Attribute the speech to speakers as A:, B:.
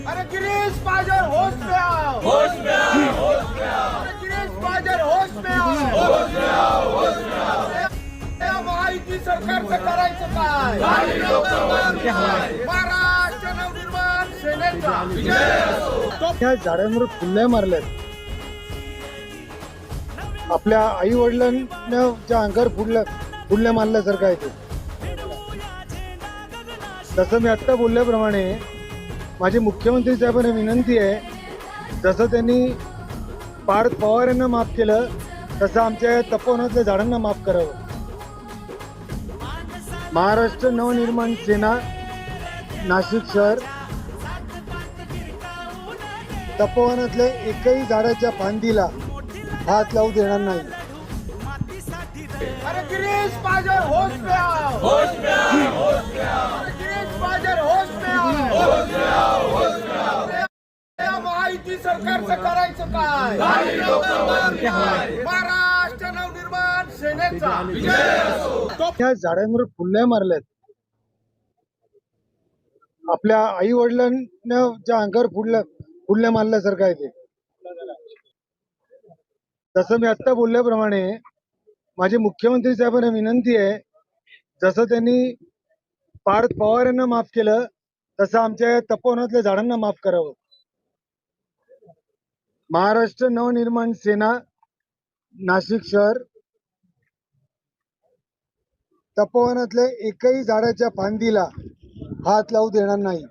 A: अरे गिरीश महाजन होश में आओ, होश में आओ, होश में आओ। अरे गिरीश महाजन होश में आओ, होश में आओ, होश में आओ। या महायुती सरकारचं करायचं काय? महाराष्ट्र नवनिर्माण सेनेचा विजय असो।
B: त्या झाडांवर फुल्या मारल्यात. आपल्या आई वडिलांना ज्या अंगावर फुल्या मारल्यासारखं आहे ते. तसं मी आत्ता बोलल्याप्रमाणे माझी मुख्यमंत्री साहेबांना विनंती आहे, जसं त्यांनी पार्थ पवार यांना माफ केलं तसं आमच्या तपोवनातल्या झाडांना माफ करावं. महाराष्ट्र नवनिर्माण सेना नाशिक शहर तपोवनातल्या एकही झाडाच्या फांदीला हात लावू देणार नाही.
A: अरे गिरीश महाजन होश में आओ, होश में आओ, होश में आओ। अरे गिरीश महाजन होश में आओ, होश में आओ, होश में आओ। या महायुती सरकारचं करायचं काय? महाराष्ट्र नवनिर्माण सेनेचा विजय असो।
B: त्या झाडांवर फुल्या मारल्यात. आपल्या आई वडिलांना ज्या अंगावर फुल्या मारल्यासारखं आहे ते. तसं मी आत्ता बोलल्याप्रमाणे माझी मुख्यमंत्री साहेबांना विनंती आहे, जसं त्यांनी पार्थ पवार यांना माफ केलं तसं आमच्या तपोवनातल्या झाडांना माफ करावं. महाराष्ट्र नवनिर्माण सेना नाशिक शहर तपोवनातल्या एकही झाडाच्या फांदीला हात लावू देणार नाही.